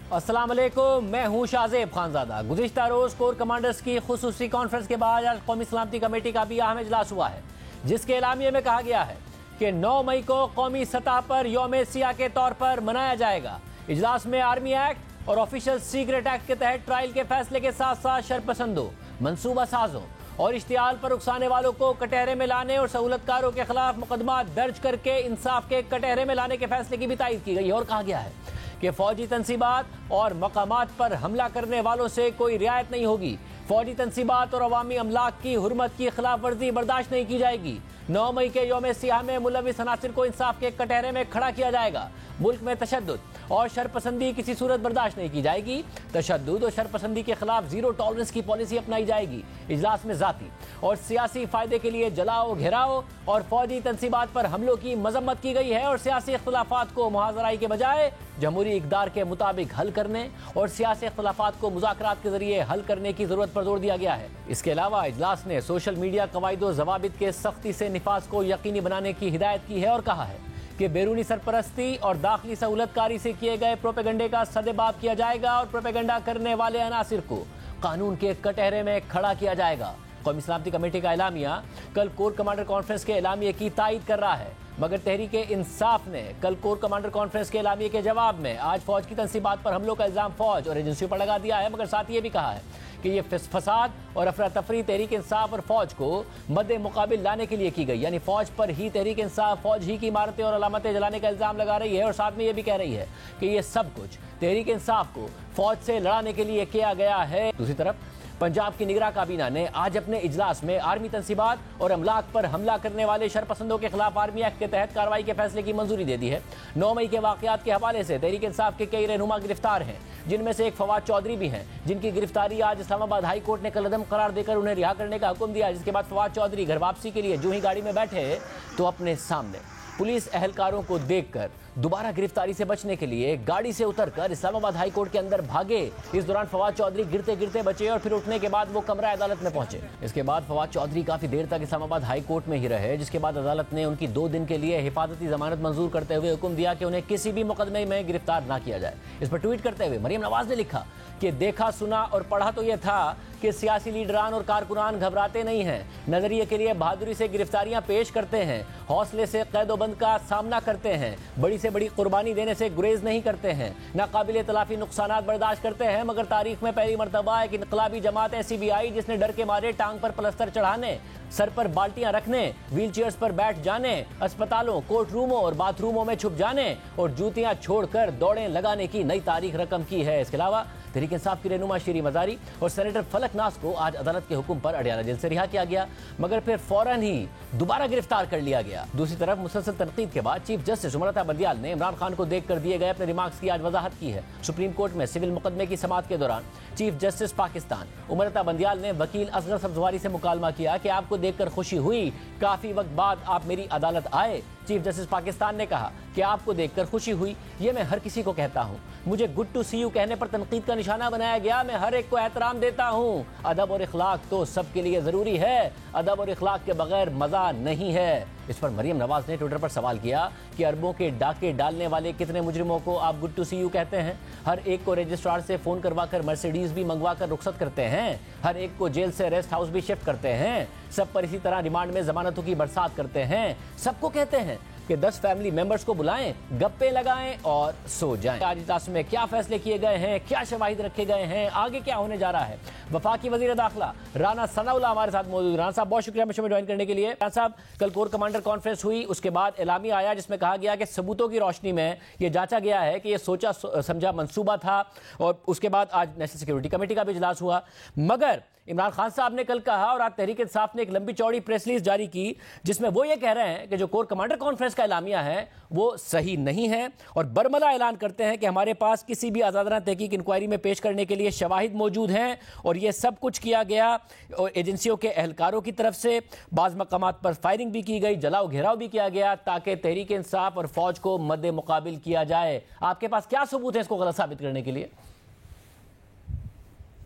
अस्सलाम वालेकुम, मैं हूं शाहजेब खानजादा। गुज़िश्ता रोज कोर कमांडर्स की खुसूसी कॉन्फ्रेंस के बाद आज कौमी सलामती कमेटी का भी अहम इजलास हुआ है, जिसके एलामिये में कहा गया है कि 9 मई को कौमी सतह पर यौम सियाह के तौर पर मनाया जाएगा। इजलास में आर्मी एक्ट और ऑफिशियल सीक्रेट एक्ट के तहत ट्रायल के फैसले के साथ साथ शरपसंदों, मनसूबा साजों और इश्तियाल पर उकसाने वालों को कटहरे में लाने और सहूलतकारों के खिलाफ मुकदमा दर्ज करके इंसाफ के कटहरे में लाने के फैसले की भी तायीद की गई है। और कहा गया है कि फौजी तंसीबात और मकामात पर हमला करने वालों से कोई रियायत नहीं होगी। फौजी तंसीबात और अवामी अमलाक की हुर्मत की खिलाफ वर्जी बर्दाश्त नहीं की जाएगी। 9 मई के यौम सियाह में मुलविस अनासिर को इंसाफ के कटहरे में खड़ा किया जाएगा। मुल्क में तशद्दुद और शरपसंदी किसी सूरत बर्दाश्त नहीं की जाएगी। तशद्दुद और शरपसंदी के खिलाफ जीरो टॉलरेंस की पॉलिसी अपनाई जाएगी। इजलास में जाती और सियासी फायदे के लिए जलाओ, घेराव और फौजी तंसीबात पर हमलों की मजम्मत की गई है और सियासी इख्तलाफात को मुहाजराई के बजाय जमहूरी इक़दार के मुताबिक हल करने और सियासी इख्तलाफात को मुज़ाकरात के जरिए हल करने की जरूरत पर जोर दिया गया है। इसके अलावा इजलास ने सोशल मीडिया कवायद व ज़वाबित के सख्ती से निफाज को यकीनी बनाने की हिदायत की है और कहा है कि बैरूनी सरपरस्ती और दाखिली सहूलतकारी से किए गए प्रोपेगंडे का सदेबाप किया जाएगा और प्रोपेगंडा करने वाले अनासिर को कानून के कटहरे में खड़ा किया जाएगा। कौमी सलामती कमेटी का एलामिया कल कोर कमांडर कॉन्फ्रेंस के एलामिये की तायीद कर रहा है, मगर तहरीक इंसाफ ने कल कोर कमांडर कॉन्फ्रेंस के एलामिये के जवाब में आज फौज की तंसीबात पर हमलों का इल्जाम फौज और एजेंसियों पर लगा दिया है, मगर साथ ये भी कहा है कि ये फसाद और अफरा तफरी तहरीक इंसाफ और फौज को मद्दे मुकाबिल लाने के लिए की गई। यानी फौज पर ही तहरीक इंसाफ फौज ही की इमारतें और अलामतें जलाने का इल्जाम लगा रही है और साथ में ये भी कह रही है कि ये सब कुछ तहरीक इंसाफ को फौज से लड़ाने के लिए किया गया है। दूसरी तरफ पंजाब की निगरान काबीना ने आज अपने इजलास में आर्मी तंसीबात और अमलाक पर हमला करने वाले शरपसंदों के खिलाफ आर्मी एक्ट के तहत कार्रवाई के फैसले की मंजूरी दे दी है। 9 मई के वाकयात के हवाले से तहरीक इंसाफ के कई रहनुमा गिरफ्तार हैं, जिनमें से एक फवाद चौधरी भी हैं, जिनकी गिरफ्तारी आज इस्लामाबाद हाई कोर्ट ने कल अदम करार देकर उन्हें रिहा करने का हुक्म दिया। जिसके बाद फवाद चौधरी घर वापसी के लिए जो ही गाड़ी में बैठे तो अपने सामने पुलिस एहलकारों को देखकर दोबारा गिरफ्तारी से बचने के लिए गाड़ी से उतरकर इस्लामाबाद हाई कोर्ट के अंदर भागे। इस दौरान फवाद चौधरी गिरते गिरते बचे और फिर उठने के बाद वो कमरा अदालत में पहुंचे। इसके बाद फवाद चौधरी काफी देर तक इस्लामाबाद हाई कोर्ट में ही रहे, जिसके बाद अदालत ने उनकी 2 दिन के लिए हिफाजती जमानत मंजूर करते हुए हुक्म दिया कि उन्हें किसी भी मुकदमे में गिरफ्तार न किया जाए। इस पर ट्वीट करते हुए मरियम नवाज ने लिखा कि देखा, सुना और पढ़ा तो यह था कि सियासी लीडरान और कारकुनान घबराते नहीं हैं, नजरिए के लिए बहादुरी से गिरफ्तारियां पेश करते हैं, हौसले से कैदोबंद का सामना करते हैं, बड़ी से बड़ी कुर्बानी देने से गुरेज नहीं करते हैं, नाकाबिले तलाफी नुकसानात बर्दाश्त करते हैं। मगर तारीख में पहली मर्तबा एक इनकलाबी जमात ऐसी भी आई जिसने डर के मारे टांग पर प्लस्तर चढ़ाने, सर पर बाल्टियां रखने, व्हील चेयर्स पर बैठ जाने, अस्पतालों, कोर्ट रूमों और बाथरूमों में छुप जाने और जूतियां छोड़कर दौड़ें लगाने की नई तारीख रकम की है। इसके अलावा तहरीक इंसाफ की रहनुमा शीरी मजारी और सेनेटर फलक नाज को आज अदालत के हुक्म पर अडियाला जेल से रिहा किया गया, मगर फिर फौरन ही दोबारा गिरफ्तार कर लिया गया। दूसरी तरफ मुसलसल तनकीद के बाद चीफ जस्टिस उमरता बंदियाल ने इमरान खान को देखकर दिए गए अपने रिमार्क्स की आज वजाहत की है। सुप्रीम कोर्ट में सिविल मुकदमे की समाअत के दौरान चीफ जस्टिस पाकिस्तान उमरता बंदियाल ने वकील असगर सब्जवारी से मुकालमा किया कि आपको देखकर खुशी हुई, काफी वक्त बाद आप मेरी अदालत आए। चीफ जस्टिस पाकिस्तान ने कहा कि आपको देखकर खुशी हुई, ये मैं हर किसी को कहता हूँ। मुझे गुड टू सी यू कहने पर तनकीद का निशाना बनाया गया। मैं हर एक को एहतराम देता हूँ। अदब और इखलाक तो सबके लिए जरूरी है, अदब और इखलाक के बगैर मजा नहीं है। इस पर मरियम नवाज ने ट्विटर पर सवाल किया कि अरबों के डाके डालने वाले कितने मुजरिमों को आप गुड टू सी यू कहते हैं? हर एक को रजिस्ट्रार से फोन करवाकर मर्सिडीज भी मंगवा कर रुखसत करते हैं, हर एक को जेल से रेस्ट हाउस भी शिफ्ट करते हैं, सब पर इसी तरह रिमांड में जमानतों की बरसात करते हैं। सबको कहते हैं कि 10 फैमिली मेंबर्स को बुलाएं, गप्पे लगाएं और सो जाएं। आज इजलास में क्या फैसले किए गए हैं, क्या शवाहिद रखे गए हैं, आगे क्या होने जा रहा है, वफाकी वजीर दाखिला राना सनाउल्लाह हमारे साथ मौजूद। राना साहब बहुत शुक्रिया मुझे ज्वाइन करने के लिए। राना साहब, कल कोर कमांडर कॉन्फ्रेंस हुई, उसके बाद एलामिया आया जिसमें कहा गया कि सबूतों की रोशनी में यह जांचा गया है कि यह सोचा समझा मंसूबा था, और उसके बाद आज नेशनल सिक्योरिटी कमेटी का भी इजलास हुआ। मगर इमरान खान साहब ने कल कहा और आज तहरीक इंसाफ ने एक लंबी चौड़ी प्रेस रिलीज जारी की जिसमें वो ये कह रहे हैं कि जो कोर कमांडर कॉन्फ्रेंस का एलामिया है वो सही नहीं है, और बरमला ऐलान करते हैं कि हमारे पास किसी भी आजादाना तहकीक इंक्वायरी में पेश करने के लिए शवाहिद मौजूद हैं और ये सब कुछ किया गया और एजेंसियों के एहलकारों की तरफ से बाज़ मकामात पर फायरिंग भी की गई, जलाओ घेराव भी किया गया ताकि तहरीक इंसाफ और फौज को मद्दे मुकाबिल किया जाए। आपके पास क्या सबूत है इसको गलत साबित करने के लिए?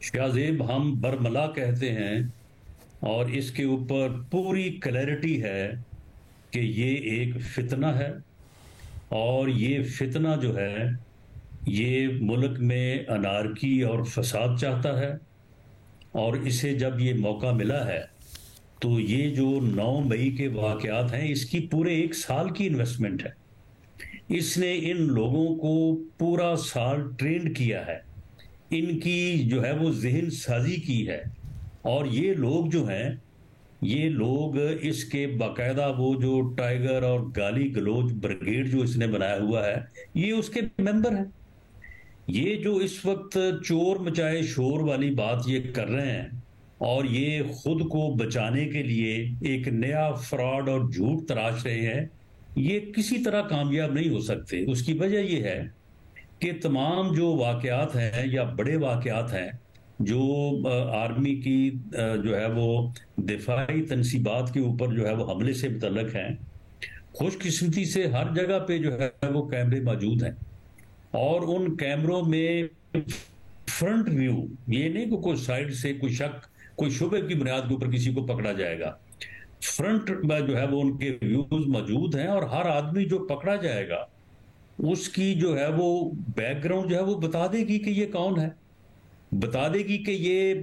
शाहजेब, हम बरमला कहते हैं और इसके ऊपर पूरी क्लैरिटी है कि ये एक फितना है, और ये फितना जो है ये मुल्क में अनारकी और फसाद चाहता है, और इसे जब ये मौका मिला है तो ये जो 9 मई के वाकयात हैं, इसकी पूरे 1 साल की इन्वेस्टमेंट है। इसने इन लोगों को पूरा साल ट्रेंड किया है, इनकी जो है वो जहन साजी की है, और ये लोग जो हैं, ये लोग इसके बाकायदा वो जो टाइगर और गाली गलोच ब्रिगेड जो इसने बनाया हुआ है, ये उसके मेंबर हैं। ये जो इस वक्त चोर मचाए शोर वाली बात ये कर रहे हैं, और ये खुद को बचाने के लिए एक नया फ्रॉड और झूठ तराश रहे हैं, ये किसी तरह कामयाब नहीं हो सकते। उसकी वजह ये है कि तमाम जो वाकयात हैं या बड़े वाकयात हैं जो आर्मी की जो है वो दिफाई तनसीबात के ऊपर जो है वो हमले से मुतल्लक हैं, खुशकिस्मती से हर जगह पे जो है वो कैमरे मौजूद हैं, और उन कैमरों में फ्रंट व्यू, ये नहीं कि कोई साइड से कोई शक, कोई शुबे की बुनियाद के ऊपर किसी को पकड़ा जाएगा। फ्रंट में जो है वो उनके व्यूज मौजूद हैं, और हर आदमी जो पकड़ा जाएगा उसकी जो है वो बैकग्राउंड जो है वो बता देगी कि ये कौन है, बता देगी कि ये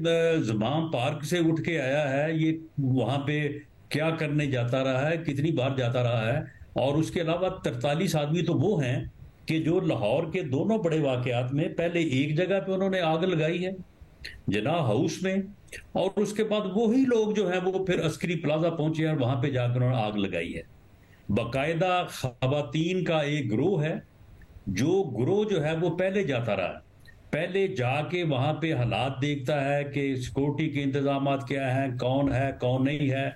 ज़माम पार्क से उठ के आया है, ये वहां पे क्या करने जाता रहा है, कितनी बार जाता रहा है। और उसके अलावा 43 आदमी तो वो हैं कि जो लाहौर के दोनों बड़े वाकयात में पहले एक जगह पे उन्होंने आग लगाई है, जिन्ना हाउस में, और उसके बाद वही लोग जो हैं वो फिर अस्करी प्लाजा पहुंचे और वहां पे जाकर उन्होंने आग लगाई है। बाकायदा खवातीन का एक ग्रोह है, जो ग्रोह जो है वो पहले जाता रहा है, पहले जाके वहां पे हालात देखता है कि सिक्योरिटी के इंतजाम क्या हैं, कौन है कौन नहीं है,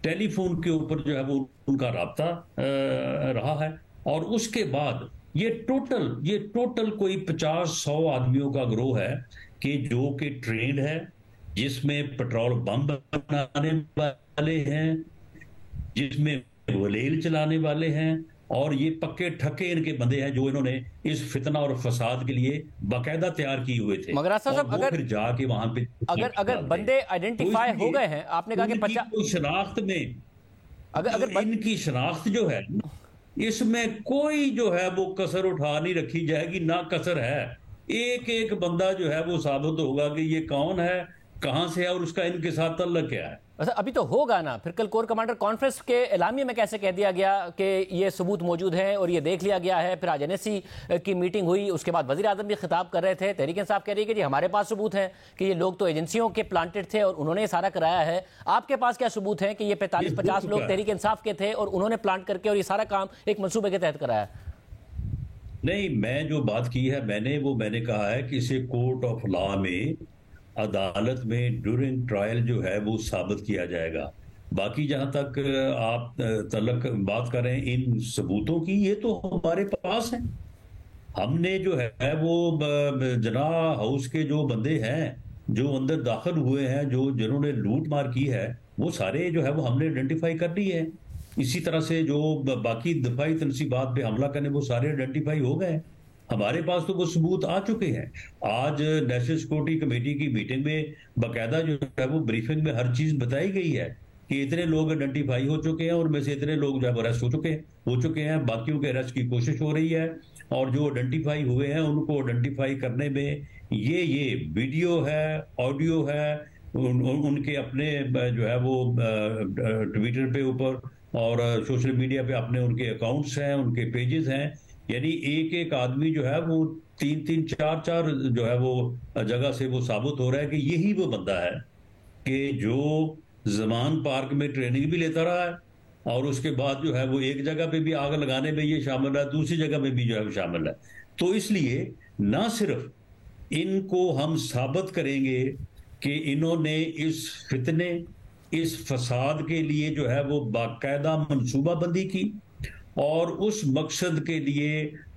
टेलीफोन के ऊपर जो है वो उनका राब्ता रहा है। और उसके बाद ये टोटल कोई 50-100 आदमियों का ग्रोह है कि जो कि ट्रेंड है, जिसमें पेट्रोल बम बनाने वाले हैं, जिसमें वलेल चलाने वाले हैं, और ये पक्के ठक्के इनके बंदे हैं जो इन्होंने इस फितना और फसाद के लिए बाकायदा तैयार किए हुए थे। मगर साहब, अगर फिर जाके वहां पे अगर बंदे आइडेंटिफाई हो गए हैं, आपने कहा कि 50 शनाख्त में, अगर इनकी शनाख्त जो है इसमें कोई जो है वो कसर उठा नहीं रखी जाएगी, ना कसर है। एक एक बंदा जो है वो साबित होगा कि ये कौन है, कहां से है, और उसका इनके साथ तल्लक क्या है। अच्छा, अभी तो होगा ना, फिर कल कोर कमांडर कॉन्फ्रेंस के एलामिया में कैसे कह दिया गया कि ये सबूत मौजूद है और ये देख लिया गया है। फिर आज NSC की मीटिंग हुई, उसके बाद वजीर आजम भी खिताब कर रहे थे, तहरीक इंसाफ कह रही है कि जी हमारे पास सबूत है कि ये लोग तो एजेंसियों के प्लांटेड थे और उन्होंने सारा कराया है। आपके पास क्या सबूत है कि ये 45-50 लोग तहरीक इंसाफ के थे और उन्होंने प्लांट करके और ये सारा काम एक मनसूबे के तहत कराया? नहीं, मैं जो बात की है मैंने कहा है कि इसे कोर्ट ऑफ लॉ में, अदालत में ड्यूरिंग ट्रायल जो है वो साबित किया जाएगा। बाकी जहां तक आप तलक बात करें इन सबूतों की, ये तो हमारे पास है। हमने जो है वो जना हाउस के जो बंदे हैं जो अंदर दाखिल हुए हैं, जो जिन्होंने लूट मार की है, वो सारे जो है वो हमने आइडेंटिफाई कर ली है। इसी तरह से जो बाकी दफाई तनसीबात पे हमला करने, वो सारे आइडेंटिफाई हो गए। हमारे पास तो वो सबूत आ चुके हैं। आज नेशनल सिक्योरिटी कमेटी की मीटिंग में बाकायदा जो है वो ब्रीफिंग में हर चीज बताई गई है कि इतने लोग आइडेंटिफाई हो चुके हैं, और में से इतने लोग जो है अरेस्ट हो चुके हैं, बाकियों के अरेस्ट की कोशिश हो रही है, और जो आइडेंटिफाई हुए हैं उनको आइडेंटिफाई करने में ये वीडियो है, ऑडियो है, उनके अपने जो है वो ट्विटर पे ऊपर और सोशल मीडिया पे अपने उनके अकाउंट्स हैं, उनके पेजेस हैं। यानी एक एक आदमी जो है वो 3-3, 4-4 जो है वो जगह से वो साबित हो रहा है कि यही वो बंदा है कि जो ज़मान पार्क में ट्रेनिंग भी लेता रहा है, और उसके बाद जो है वो एक जगह पे भी आग लगाने में ये शामिल है, दूसरी जगह में भी जो है वो शामिल है। तो इसलिए ना सिर्फ इनको हम साबित करेंगे कि इन्होंने इस फितने, इस फसाद के लिए जो है वो बाकायदा मनसूबाबंदी की, और उस मकसद के लिए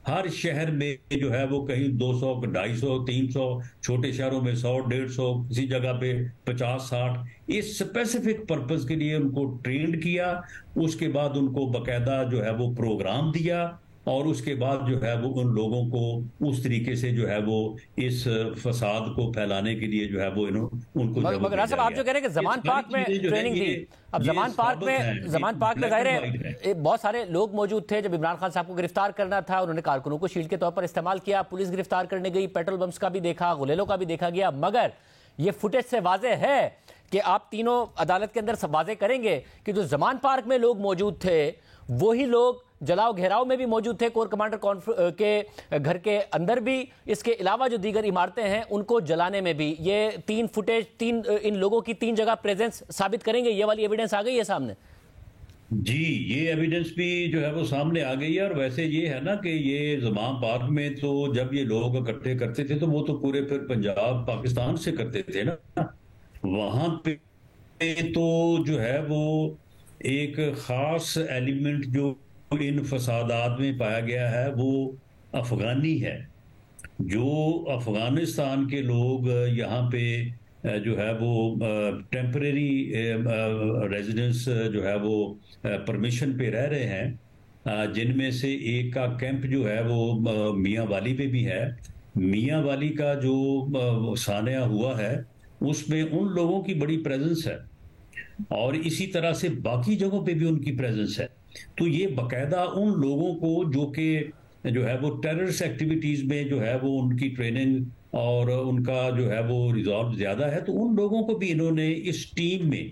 हर शहर में जो है वो कहीं 200, 250, 300, छोटे शहरों में 100, 150, किसी जगह पे 50, 60 इस स्पेसिफिक पर्पस के लिए उनको ट्रेंड किया। उसके बाद उनको बाकायदा जो है वो प्रोग्राम दिया, और उसके बाद जो है वो उन लोगों को उस तरीके से जो है वो इस फसाद को फैलाने के लिए जो है वो उनको मगर राज साहब, आप जो कह रहे हैं कि जमान पार्क में ट्रेनिंग थी, अब जमान पार्क में जाहिर है बहुत सारे लोग मौजूद थे जब इमरान खान साहब को गिरफ्तार करना था। उन्होंने कारकुनों को शील्ड के तौर पर इस्तेमाल किया, पुलिस गिरफ्तार करने गई, पेट्रोल बम्स का भी देखा, गुलेलों का भी देखा गया। मगर ये फुटेज से वाजे है कि आप तीनों अदालत के अंदर वाजे करेंगे कि जो जमान पार्क में लोग मौजूद थे वही लोग जलाओ घेराव में भी मौजूद थे, कोर कमांडर के घर के अंदर भी, इसके अलावा जो दीगर इमारतें हैं उनको जलाने में भी। ये तीन फुटेज, इन लोगों की 3 जगह प्रेजेंस साबित करेंगे। ये वाली एविडेंस आ गई है सामने। जी, ये एविडेंस भी जो है वो सामने आ गई है। और वैसे ये है ना कि ये ज़मान पार्क में तो जब ये लोग इकट्ठे करते थे तो वो तो पूरे फिर पंजाब पाकिस्तान से करते थे ना, वहां पे तो जो है वो एक खास एलिमेंट जो इन फसादात में पाया गया है वो अफगानी है। जो अफगानिस्तान के लोग यहाँ पे जो है वो टेम्परेरी रेजिडेंस जो है वो परमिशन पे रह रहे हैं, जिनमें से एक का कैंप जो है वो मियाँ वाली पे भी है। मियाँ वाली का जो सानिया हुआ है उसमें उन लोगों की बड़ी प्रेजेंस है और इसी तरह से बाकी जगहों पे भी उनकी प्रेजेंस है। तो ये बकायदा उन लोगों को जो कि जो है वो टेररिस्ट एक्टिविटीज में जो है वो उनकी ट्रेनिंग और उनका जो है वो रिजॉल्व ज्यादा है, तो उन लोगों को भी इन्होंने इस टीम में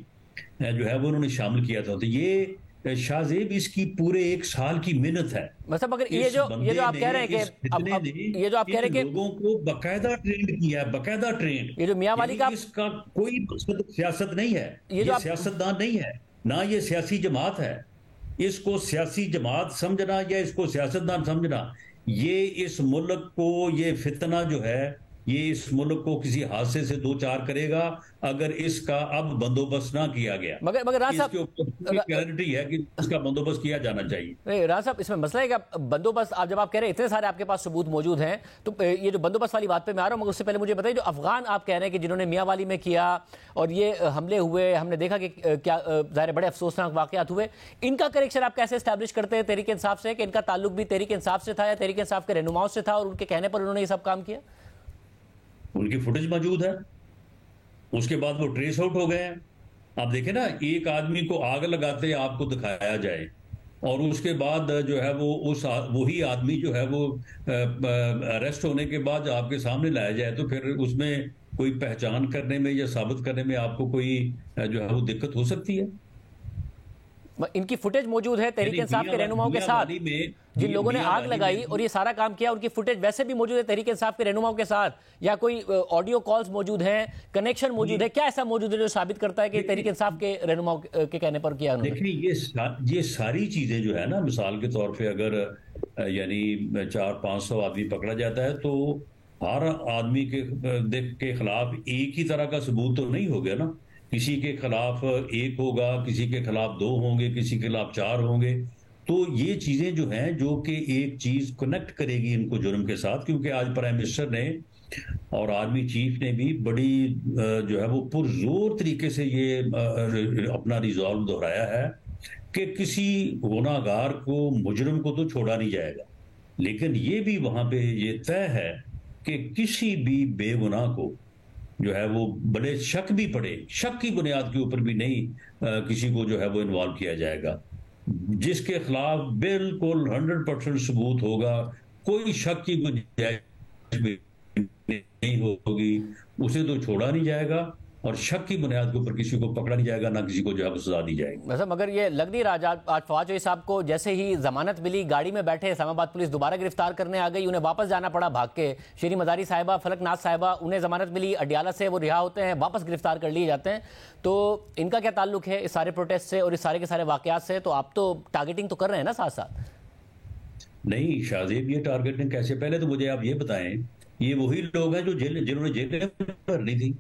जो है वो उन्होंने शामिल किया था। तो ये शाहजेब इसकी पूरे 1 साल की मेहनत है। मतलब अगर ये जो आप कह रहे हैं कि अब ये जो आप कह रहे हैं कि लोगों को बकायदा ट्रेंड किया है, बकायदा ट्रेंड, ये जो मियां वाली का इसका कोई सियासत नहीं है, ये सियासतदान नहीं है, ना ये सियासी जमात है। इसको सियासी जमात समझना या इसको सियासतदान समझना, ये इस मुल्क को, ये फितना जो है ये इस मुल्क को किसी हादसे से 2-4 करेगा अगर इसका अब बंदोबस्त ना किया गया। मगर राज साहब, गारंटी है कि इसका बंदोबस्त किया जाना चाहिए। राज साहब, इसमें मसला है कि बंदोबस्त, आप जब आप कह रहे हैं इतने सारे आपके पास सबूत मौजूद हैं, तो ये जो बंदोबस्त वाली बात पे मैं आ रहा हूं, मगर उससे पहले मुझे बताइए, जो अफगान आप कह रहे हैं कि जिन्होंने मियां वाली में किया और ये हमले हुए, हमने देखा कि क्या ज़ाहिर बड़े अफसोसनाक वाकयात हुए, इनका कनेक्शन आप कैसे एस्टैब्लिश करते हैं तहरीक इंसाफ से, कि इनका ताल्लुक भी तहरीक इंसाफ से था या तहरीक इंसाफ के रहनुमाओं से था और उनके कहने पर उन्होंने ये सब काम किया? उनकी फुटेज मौजूद है, उसके बाद वो ट्रेस आउट हो गए हैं। आप देखें ना, एक आदमी को आग लगाते आपको दिखाया जाए और उसके बाद जो है वो वही आदमी जो है वो अरेस्ट होने के बाद आपके सामने लाया जाए, तो फिर उसमें कोई पहचान करने में या साबित करने में आपको कोई जो है वो दिक्कत हो सकती है। इनकी फुटेज मौजूद है तहरीक इंसाफ के रहनुमाओं के साथ, जिन लोगों ने आग लगाई और ये सारा काम किया, उनकी फुटेज वैसे भी मौजूद है तहरीक इंसाफ के रहनुमाओं के साथ, या कोई ऑडियो कॉल्स मौजूद हैं, कनेक्शन मौजूद है? क्या ऐसा मौजूद है जो साबित करता है कि तहरीक इंसाफ के रहनुमाओं के कहने पर किया उन्होंने? देखिए, ये सारी चीजें जो है ना, मिसाल के तौर पे अगर यानी 400-500 आदमी पकड़ा जाता है तो हर आदमी के खिलाफ एक ही तरह का सबूत तो नहीं हो गया ना। किसी के खिलाफ 1 होगा, किसी के खिलाफ 2 होंगे, किसी के खिलाफ 4 होंगे। तो ये चीजें जो हैं जो कि एक चीज कनेक्ट करेगी इनको जुर्म के साथ, क्योंकि आज प्राइम मिनिस्टर ने और आर्मी चीफ ने भी बड़ी जो है वो पुरजोर तरीके से ये अपना रिजॉल्व दोहराया है कि किसी गुनाहगार को, मुजरिम को तो छोड़ा नहीं जाएगा, लेकिन ये भी वहां पे ये तय है कि किसी भी बेगुनाह को जो है वो बड़े शक भी पड़े, शक की बुनियाद के ऊपर भी नहीं किसी को जो है वो इन्वॉल्व किया जाएगा। जिसके खिलाफ बिल्कुल 100% सबूत होगा, कोई शक की गुंजाइश भी नहीं होगी, उसे तो छोड़ा नहीं जाएगा और शक की बुनियाद के ऊपर किसी को पकड़ा नहीं जाएगा, ना किसी को जो है सजा दी जाएगी। मतलब मगर ये लग नहीं रहा, आज फवाद चौधरी साहब को जैसे ही जमानत मिली, गाड़ी में बैठे, इस्लामाबाद पुलिस दोबारा गिरफ्तार करने आ गई, उन्हें वापस जाना पड़ा भाग के। श्री मजारी साहिबा, फलकनाथ साहिबा, उन्हें जमानत मिली, अडियाला से वो रिहा होते हैं, वापस गिरफ्तार कर लिए जाते हैं। तो इनका क्या ताल्लुक है इस सारे प्रोटेस्ट से और इस सारे के सारे वाकयात से? तो आप तो टारगेटिंग तो कर रहे हैं ना साथ साथ? नहीं शाहजेब, ये टारगेटिंग कैसे? पहले तो मुझे आप ये बताएं, ये वही लोग हैं जो जिन्होंने जेलें भरनी थी,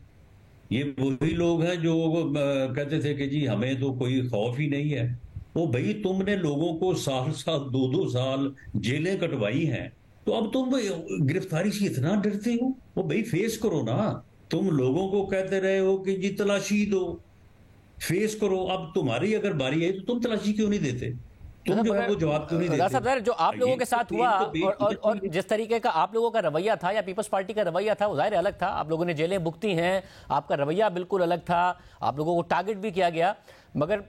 ये वही लोग हैं जो कहते थे कि जी हमें तो कोई खौफ ही नहीं है। वो भाई, तुमने लोगों को साल 2-2 साल जेलें कटवाई हैं, तो अब तुम गिरफ्तारी से इतना डरते हो? वो भाई फेस करो ना। तुम लोगों को कहते रहे हो कि जी तलाशी दो, फेस करो। अब तुम्हारी अगर बारी है तो तुम तलाशी क्यों नहीं देते? तुम जो है वो जवाब क्यों नहीं देते? जो आप लोगों के साथ हुआ और जिस तरीके का आप लोगों का रवैया था या पीपल्स पार्टी का रवैया था, वो जाहिर अलग था। आप लोगों ने जेलें भुगती हैं, आपका रवैया बिल्कुल अलग था, आप लोगों को टारगेट भी किया गया। मगर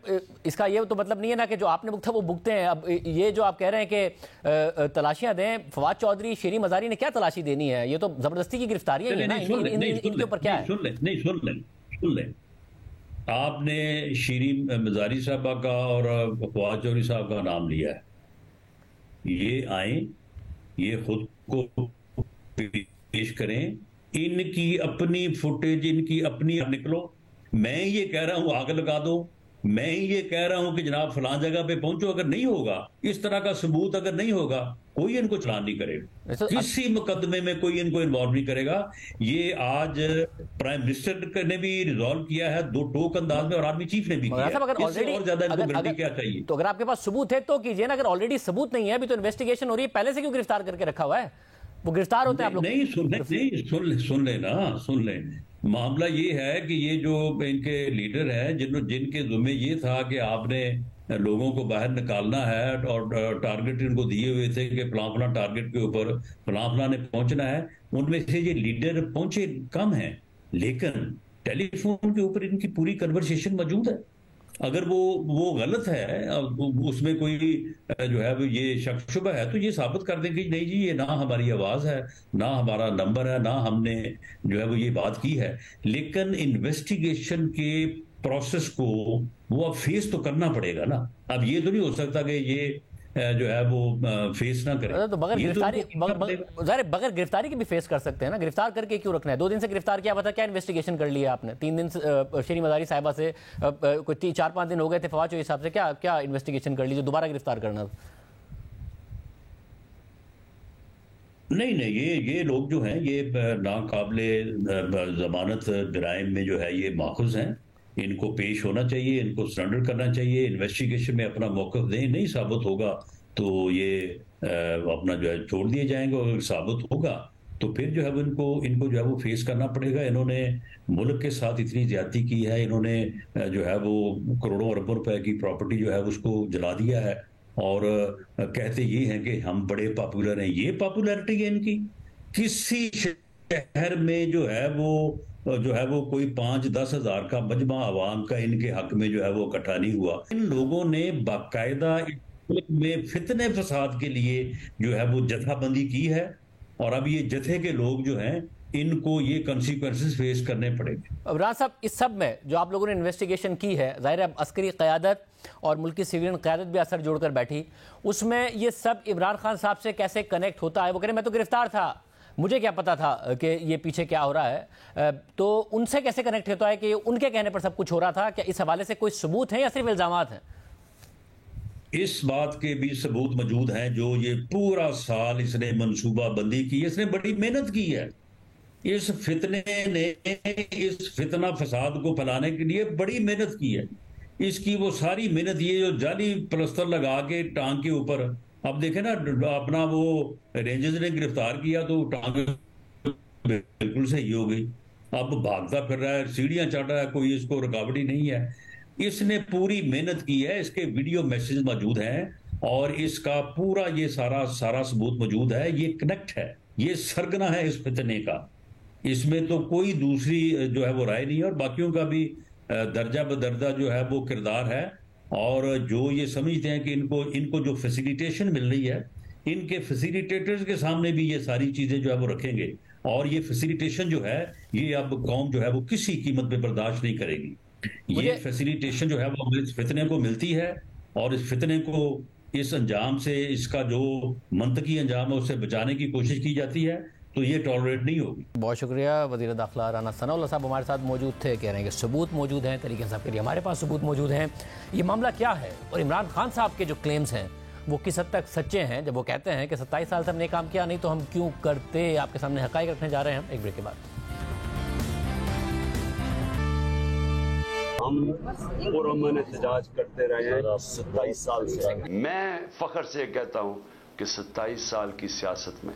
इसका ये तो मतलब नहीं है ना कि जो आपने भुगता वो भुगते हैं। अब ये जो आप कह रहे हैं कि तलाशियां दें, फवाद चौधरी, शीरी मजारी ने क्या तलाशी देनी है? ये तो जबरदस्ती की गिरफ्तारी है ना, इनके ऊपर क्या है? सुन ले, आपने शीरी मजारी साहबा का और फवाद चौधरी साहब का नाम लिया है। ये आए, ये खुद को पेश करें, इनकी अपनी फुटेज, इनकी अपनी निकलो। मैं ये कह रहा हूं आग लगा दो, मैं ये कह रहा हूं कि जनाब फलां जगह पे पहुंचो। अगर नहीं होगा, इस तरह का सबूत अगर नहीं होगा, कोई इनको चलान नहीं करेगा, किसी मुकदमे में कोई इनको इन्वॉल्व नहीं करेगा। ये आज प्राइम मिनिस्टर ने भी रिजॉल्व किया है दो टोक अंदाज में, और आर्मी चीफ ने भी किया है। और ज्यादा इनको गारंटी क्या चाहिए? तो अगर आपके पास सबूत है तो कीजिए ना। अगर ऑलरेडी सबूत नहीं है, अभी तो इन्वेस्टिगेशन हो रही है, पहले से क्यों गिरफ्तार करके रखा हुआ है? वो गिरफ्तार होते हैं आप लोग नहीं? सुन ले, मामला ये है कि ये जो इनके लीडर हैं, जिनके जुम्मे ये था कि आपने लोगों को बाहर निकालना है और टारगेट इनको दिए हुए थे कि फलां टारगेट के ऊपर फलां ने पहुंचना है, उनमें से ये लीडर पहुंचे कम हैं, लेकिन टेलीफोन के ऊपर इनकी पूरी कन्वर्सेशन मौजूद है। अगर वो गलत है, उसमें कोई जो है वो ये शक शुबा है, तो ये साबित कर देंगे नहीं जी ये ना हमारी आवाज है, ना हमारा नंबर है, ना हमने जो है वो ये बात की है। लेकिन इन्वेस्टिगेशन के प्रोसेस को वो अब फेस तो करना पड़ेगा ना। अब ये तो नहीं हो सकता कि ये जो है वो फेस ना करे। तो बगैर गिरफ्तारी के भी फेस कर सकते हैं ना। गिरफ्तार करके क्यों रखना है? 2 दिन से गिरफ्तार किया पता क्या इन्वेस्टिगेशन कर लिया आपने? 3 दिन शीरी मजारी साहिबा से कोई 4-5 दिन हो गए थे फवाद चौधरी साहब से, क्या इन्वेस्टिगेशन कर ली जो दोबारा गिरफ्तार करना? नहीं, ये लोग जो हैं ये नाकाबिले जमानत जराइम में जो है ये माखूज हैं। इनको पेश होना चाहिए, इनको सरेंडर करना चाहिए, इन्वेस्टिगेशन में अपना मौक़िफ़ दें। नहीं साबित होगा तो ये अपना जो है छोड़ दिए जाएंगे, और अगर साबित होगा तो फिर जो है वो इनको जो है वो फेस करना पड़ेगा। इन्होंने मुल्क के साथ इतनी ज्यादती की है, इन्होंने जो है वो करोड़ों अरबों रुपए की प्रॉपर्टी जो है उसको जला दिया है, और कहते ये हैं कि हम बड़े पॉपुलर हैं। ये पॉपुलैरिटी है इनकी? किसी शहर में जो है वो कोई 5-10 हज़ार का मजमा आवाम का इनके हक में जो है वो इकट्ठा नहीं हुआ। इन लोगों ने बाकायदा में फितने फसाद के लिए जो है वो जथाबंदी की है, और अब ये जथे के लोग जो हैं इनको ये कॉन्सिक्वेंसेस फेस करने पड़ेंगे। इमरान साहब, इस सब में जो आप लोगों ने इन्वेस्टिगेशन की है, जाहिर है अस्करी क़यादत और मुल्की सिविलियन क़यादत भी असर जोड़कर बैठी, उसमें ये सब इमरान खान साहब से कैसे कनेक्ट होता है? वो कह रहे मैं तो गिरफ्तार था, मुझे क्या पता था कि ये पीछे क्या हो रहा है। तो उनसे कैसे कनेक्ट होता है कि उनके कहने पर सब कुछ हो रहा था? क्या इस हवाले से कोई सबूत है या सिर्फ इल्जामात हैं? इस बात के भी सबूत मौजूद हैं। जो ये पूरा साल इसने मंसूबा बंदी की, इसने बड़ी मेहनत की है। इस फितना फसाद को फैलाने के लिए बड़ी मेहनत की है। इसकी वो सारी मेहनत, ये जो जाली प्लस्तर लगा के टांग के ऊपर, अब देखे ना अपना वो रेंजर्स ने गिरफ्तार किया तो टांग बिल्कुल सही हो गई। अब भागता फिर रहा है, सीढ़ियां चढ़ रहा है, कोई इसको रुकावट ही नहीं है। इसने पूरी मेहनत की है, इसके वीडियो मैसेज मौजूद हैं, और इसका पूरा ये सारा सबूत मौजूद है। ये कनेक्ट है, ये सरगना है इस फितने का। इसमें तो कोई दूसरी जो है वो राय नहीं है, और बाकियों का भी दर्जा बदर्जा जो है वो किरदार है। और जो ये समझते हैं कि इनको जो फैसिलिटेशन मिल रही है, इनके फैसिलिटेटर्स के सामने भी ये सारी चीजें जो है वो रखेंगे, और ये फैसिलिटेशन जो है ये अब कौम जो है वो किसी कीमत पे बर्दाश्त नहीं करेगी। ये फैसिलिटेशन जो है वो इस फितने को मिलती है, और इस फितने को इस अंजाम से, इसका जो मंतकी अंजाम है उससे बचाने की कोशिश की जाती है, तो ये टॉलरेट नहीं होगी। बहुत शुक्रिया। वज़ीर दाखिला राना सनाउल्लाह साहब हमारे साथ मौजूद थे। कह रहे हैं कि सबूत मौजूद हैं, तरीके साहब के लिए हमारे पास सबूत मौजूद हैं। ये मामला क्या है, और इमरान खान साहब के जो क्लेम्स हैं वो किस हद तक सच्चे हैं, जब वो कहते हैं कि 27 साल से हमने काम किया नहीं तो हम क्यों करते। आपके सामने हक़ाइक़ रखने जा रहे हैं हम एक ब्रेक के बाद। हम पुरअमन एहतजाज करते रहे हैं 27 साल से। मैं फख्र से कहता हूं कि 27 साल की सियासत में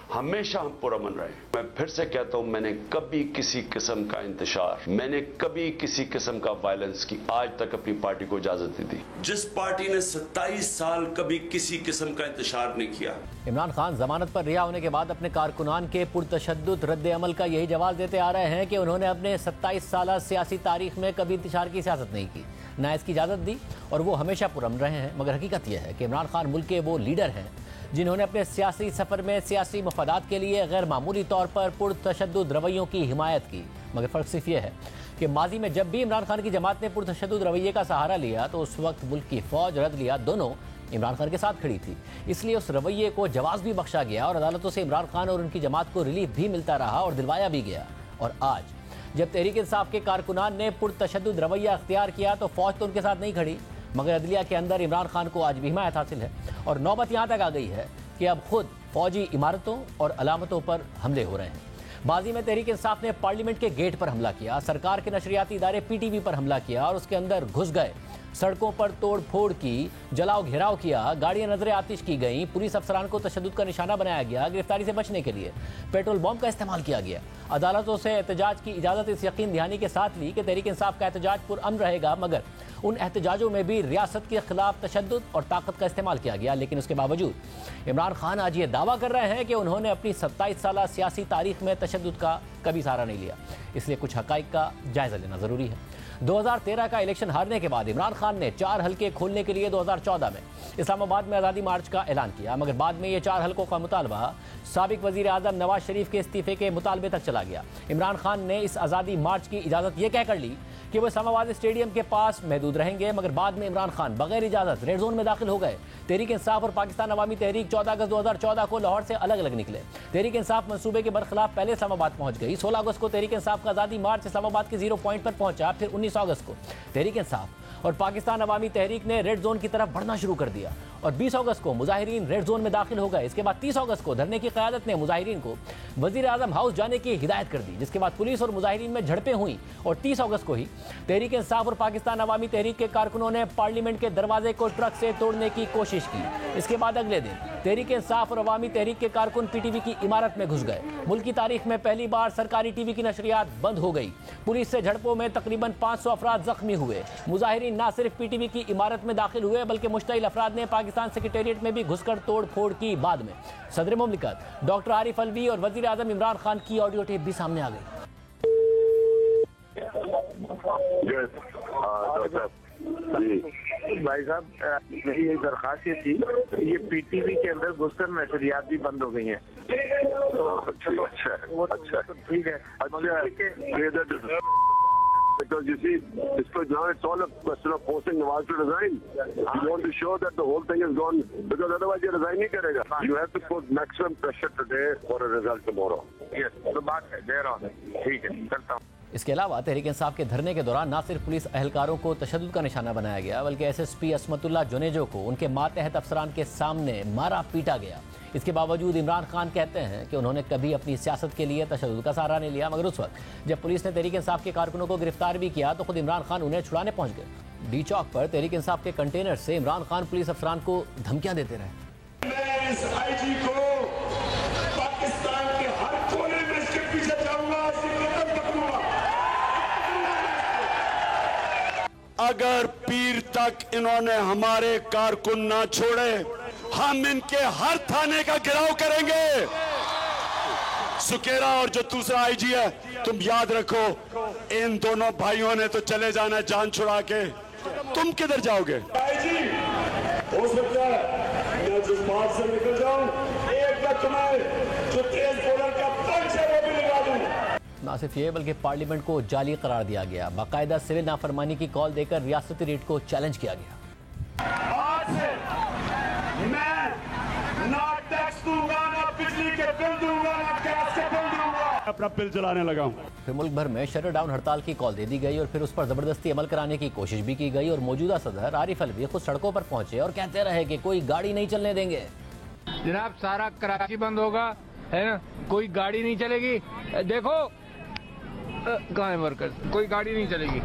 हमेशा हम पुरअमन रहे। मैं फिर से कहता हूं, मैंने कभी किसी किस्म का इंतशार, मैंने कभी किसी किस्म का वायलेंस की आज तक अपनी पार्टी को इजाजत नहीं दी। जिस पार्टी ने 27 साल कभी किसी किस्म का इंतशार नहीं किया। इमरान खान जमानत पर रिहा होने के बाद अपने कारकुनान के पुरतशद्दुद रद्द अमल का यही जवाब देते आ रहे हैं कि उन्होंने अपने 27 साल सियासी तारीख में कभी इंतशार की सियासत नहीं की, ना इसकी इजाज़त दी, और वो हमेशा पुरअमन रहे हैं। मगर हकीकत यह है कि इमरान खान मुल्क के वो लीडर हैं जिन्होंने अपने सियासी सफ़र में सियासी मफादात के लिए गैर मामूली तौर पर पुरतशद्दुद रवैयों की हिमायत की। मगर फ़र्क सिर्फ यह है कि माजी में जब भी इमरान खान की जमात ने पुरतशद्दुद रवैये का सहारा लिया तो उस वक्त मुल्क की फ़ौज रद लिया दोनों इमरान खान के साथ खड़ी थी। इसलिए उस रवैये को जवाज़ भी बख्शा गया और अदालतों से इमरान खान और उनकी जमात को रिलीफ भी मिलता रहा और दिलवाया भी गया। और आज जब तहरीक इंसाफ के कारकुनान ने पुरतशद्दुद रवैया अख्तियार किया तो फ़ौज तो उनके साथ नहीं खड़ी, मगर अदलिया के अंदर इमरान खान को आज भी हिमायत हासिल है। और नौबत यहाँ तक आ गई है कि अब खुद फौजी इमारतों और अलामतों पर हमले हो रहे हैं। बाजी में तहरीक इंसाफ ने पार्लियामेंट के गेट पर हमला किया, सरकार के नशरियाती इदारे PTV पर हमला किया और उसके अंदर घुस गए, सड़कों पर तोड़ फोड़ की, जलाओ घेराव किया, गाड़ियां नजर आतिश की गई, पुलिस अफसरान को तशद्दुद का निशाना बनाया गया, गिरफ्तारी से बचने के लिए पेट्रोल बम का इस्तेमाल किया गया। अदालतों से एहतजाज की इजाज़त इस यकीन दहानी के साथ ली कि तहरीक इंसाफ का एहतजाज पुरअमन रहेगा, मगर उन एहतजाजों में भी रियासत के खिलाफ तशद्दुद और ताकत का इस्तेमाल किया गया। लेकिन उसके बावजूद इमरान खान आज ये दावा कर रहे हैं कि उन्होंने अपनी 27 साल सियासी तारीख में तशद्दुद का कभी सहारा नहीं लिया। इसलिए कुछ हक़ाइक़ का जायज़ा लेना ज़रूरी है। 2013 का इलेक्शन हारने के बाद इमरान खान ने 4 हल्के खोलने के लिए 2014 में इस्लामाबाद में आज़ादी मार्च का ऐलान किया, मगर बाद में ये 4 हल्कों का मुतालबा साबिक वज़ीर आज़म नवाज शरीफ के इस्तीफे के मुतालबे तक चला गया। इमरान खान ने इस आज़ादी मार्च की इजाज़त ये कहकर ली कि वो इस्लामाबाद स्टेडियम के पास महदूद रहेंगे, मगर बाद में इमरान खान बगैर इजाज़त रेड जोन में दाखिल हो गए। तहरीक इंसाफ और पाकिस्तान अवामी तहरीक 14 अगस्त 2014 को लाहौर से अलग अलग निकले। तहरीक इंसाफ मंसूबे के बरखिलाफ पहले इस्लामाबाद पहुंच गई। 16 अगस्त को तहरीक इंसाफ का आज़ादी मार्च इस्लामाबाद के 0 पॉइंट पर पहुंचा। फिर 19 अगस्त को तहरीक इंसाफ और पाकिस्तान अवामी तहरीक ने रेड जोन की तरफ बढ़ना शुरू कर दिया और 20 अगस्त को मुजाहिरीन रेड जोन में दाखिल हो गए। इसके बाद 30 अगस्त को धरने की क़यादत ने मुजाहिरीन को वज़ीर आज़म हाउस जाने की हिदायत कर दी, जिसके बाद पुलिस और मुजाहिरीन में झड़पें हुई और 30 अगस्त को ही तहरीक इंसाफ और पाकिस्तान अवामी तहरीक के कारकुनों ने पार्लियामेंट के दरवाजे को ट्रक से तोड़ने की कोशिश की। इसके बाद अगले दिन तहरीक इंसाफ और अवामी तहरीक के कारकुन PTV की इमारत में घुस गए। मुल्क की तारीख में पहली बार सरकारी TV की नशरियात बंद हो गई। पुलिस से झड़पों में तकरीबन 500 अफराद जख्मी हुए। मुजाहिरीन न सिर्फ PTV की इमारत में दाखिल हुए बल्कि मुश्तइल अफराद ने पाकिस्तान सेक्रेटेरिएट में भी घुसकर तोड़ फोड़ की। बाद में सदर मुमलिकत डॉक्टर आरिफ अलवी और वजीर आजम इमरान खान की ऑडियो टेप भी सामने आ गई। भाई साहब, मेरी एक दरखास्त थी, ये PTV के अंदर घुसकर नशरियात भी बंद हो गई हैं। अच्छा, ठीक है। Because you see, it's all a question of forcing Nawaz to resign. You want to show that the whole thing is gone, because otherwise you resign नहीं करेगा. You have to put maximum pressure today for a result tomorrow. Yes, तो बात है, दे रहा हूँ, ठीक है, करता हूँ। इसके अलावा तहरीक इंसाफ के धरने के दौरान न सिर्फ पुलिस अहलकारों को तशद्दुद का निशाना बनाया गया बल्कि SSP असमतुल्लाह जुनेजो को उनके मातहत अफसरान के सामने मारा पीटा गया। इसके बावजूद इमरान खान कहते हैं कि उन्होंने कभी अपनी सियासत के लिए तशद्दुद का सहारा नहीं लिया, मगर उस वक्त जब पुलिस ने तहरीक इंसाफ के कारकुनों को गिरफ्तार भी किया तो खुद इमरान खान उन्हें छुड़ाने पहुंच गए। डी चौक पर तहरीक इंसाफ के कंटेनर से इमरान खान पुलिस अफसरान को धमकियां देते रहे। मैं इस IG को पाकिस्तान के हर कोने में इसके पीछे जाऊंगा, अगर पीर तक इन्होंने हमारे कारकुन ना छोड़े, हम इनके हर थाने का घेराव करेंगे। सुकेरा और जो दूसरा IG है, तुम याद रखो, इन दोनों भाइयों ने तो चले जाना जान छुड़ा के, तुम किधर जाओगे? IG हो सकता है मैं जज्बात से निकल जाऊं, एक बार तुम्हें जो तेज बॉलर का पंच है वो भी लगा दूं। न सिर्फ ये बल्कि पार्लियामेंट को जाली करार दिया गया, बाकायदा सिविल नाफरमानी की कॉल देकर रियासती रेट को चैलेंज किया गया। आज से मैं ना टैक्स दूंगा, ना बिजली के बिल दूंगा, ना गैस के बिल दूंगा, अपना बिल जलाने लगा हूं। फिर मुल्क भर में शटर डाउन हड़ताल की कॉल दे दी गई और फिर उस पर जबरदस्ती अमल कराने की कोशिश भी की गई और मौजूदा सदर आरिफ अलवी खुद सड़कों पर पहुंचे और कहते रहे कि कोई गाड़ी नहीं चलने देंगे। जनाब, सारा कराची बंद होगा, है ना, कोई गाड़ी नहीं चलेगी। देखो कहाँ है वर्कर्स, कोई गाड़ी नहीं चलेगी।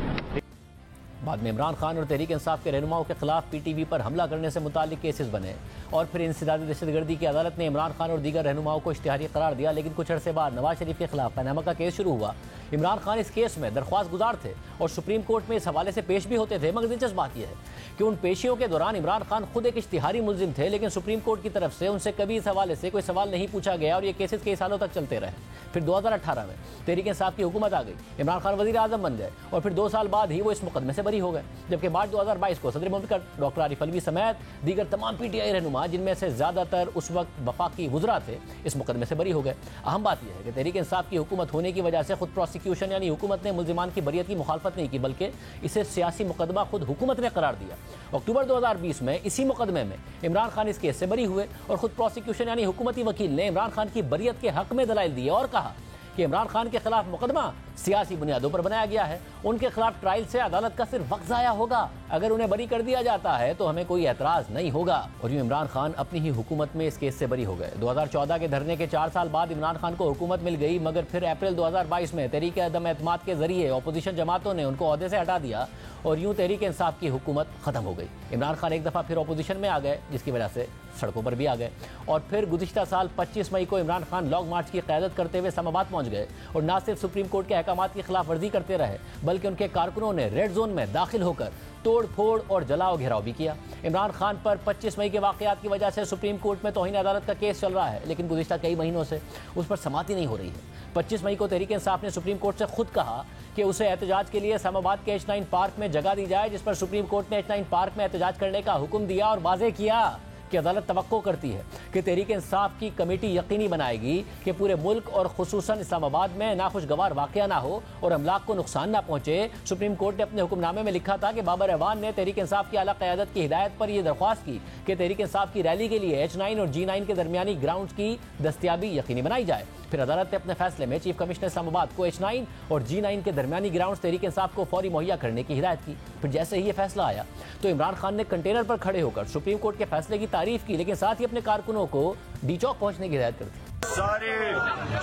बाद में इमरान खान और तहरीक इंसाफ के रहनुमाओं के खिलाफ पीटीवी पर हमला करने से मुताल्लिक केसेस बने और फिर इंसदादी दहशतगर्दी की अदालत ने इमरान खान और दीगर रहनुमाओं को इश्तिहारी करार दिया। लेकिन कुछ अरसे बाद नवाज शरीफ के खिलाफ पनामा का केस शुरू हुआ। इमरान खान इस केस में दरख्वास्त गुजार थे और सुप्रीम कोर्ट में इस हवाले से पेश भी होते थे। मगर दिलचस्प बात यह है कि उन पेशियों के दौरान इमरान खान खुद एक इश्तिहारी मुलजिम थे, लेकिन सुप्रीम कोर्ट की तरफ से उनसे कभी इस हवाले से कोई सवाल नहीं पूछा गया और ये केसेस कई सालों तक चलते रहे। फिर 2018 में तहरीक इंसाफ की हुकूमत आ गई, इमरान खान वज़ीर आज़म बन गए और फिर 2 साल बाद ही वो इस मुकदमे से बरी हो गए। जबकि मार्च 2022 को सदर मुमलिकत डॉक्टर आरिफ अलवी समेत दीगर तमाम पीटीआई रहनुमा, जिनमें से ज़्यादातर उस वक्त वफाकी वज़रा थे, इस मुकदमे से बरी हो गए। अहम बात यह है कि तहरीक इंसाफ की हुकूमत होने की वजह से खुद प्रोसिक्यूशन यानी हुकूमत ने मुल्जिमान की बरियत की मुखालफत नहीं की, बल्कि इसे सियासी मुकदमा खुद हुकूमत ने करार दिया। अक्टूबर 2020 में इसी मुकदमे में इमरान खान इस केस से बरी हुए और खुद प्रोसिक्यूशन यानी हुकूमती वकील ने इमरान खान की बरियत के हक में दलाइल दिए और कहा कि इमरान खान के खिलाफ मुकदमा सियासी बुनियादों पर बनाया गया है। उनके खिलाफ ट्रायल से अदालत का सिर्फ वक्त ज़ाया होगा। अगर उन्हें बरी कर दिया जाता है तो हमें कोई एतराज़ नहीं होगा। और यूँ इमरान खान अपनी ही हुकूमत में इस केस से बरी हो गए। 2014 के धरने के 4 साल बाद इमरान खान को हुकूमत मिल गई, मगर फिर अप्रैल 2022 में तहरीक अदम एतमाद के जरिए अपोजिशन जमातों ने उनको ओहदे से हटा दिया और यूँ तहरीक इंसाफ की हुकूमत ख़त्म हो गई। इमरान खान एक दफ़ा फिर अपोजिशन में आ गए, जिसकी वजह से सड़कों पर भी आ गए। और फिर गुज़िश्ता साल 25 मई को इमरान खान लॉन्ग मार्च की क़यादत करते हुए इस्लामाबाद पहुँच गए और न सिर्फ सुप्रीम कोर्ट के अहकामात की खिलाफ वर्जी करते रहे, बल्कि उनके कारकुनों ने रेड जोन में दाखिल होकर तोड़ फोड़ और जलाओ घेराव भी किया। इमरान खान पर 25 मई के वाक़यात की वजह से सुप्रीम कोर्ट में तौहीन अदालत का केस चल रहा है, लेकिन गुज़िश्ता कई महीनों से उस पर समाअत नहीं हो रही है। 25 मई को तहरीक इंसाफ ने सुप्रीम कोर्ट से खुद कहा कि उसे एहतजाज के लिए इस्लामाबाद के H9 पार्क में जगह दी जाए, जिस पर सुप्रीम कोर्ट ने H9 पार्क में एहतजाज करने का हुक्म दिया और वाज़ेह किया कि अदालत तवक्को करती है कि तहरीक इंसाफ की कमेटी यकीनी बनाएगी कि पूरे मुल्क और खुसूसन इस्लामाबाद में नाखुशगवार वाक़या ना हो और अमलाक को नुकसान ना पहुँचे। सुप्रीम कोर्ट ने अपने हुक्मनामे में लिखा था कि बाबर अवान ने तहरीक इंसाफ की आला क़यादत की हिदायत पर यह दरख्वास्त की कि तहरीक इंसाफ की रैली के लिए H9 और G9 के दरमियानी ग्राउंड की दस्तियाबी यकीनी बनाई जाए। फिर अदालत ने अपने फैसले में चीफ कमिश्नर इस्लामाबाद को H9 और G9 के दरमियानी ग्राउंड तहरीक इंसाफ को फौरी मुहैया करने की हिदायत की। फिर जैसे ही ये फैसला आया तो इमरान खान ने कंटेनर पर खड़े होकर सुप्रीम कोर्ट के फैसले की तारीफ की, लेकिन साथ ही अपने कारकुनों को डी चौक पहुंचने की हिदायत कर दी। सारे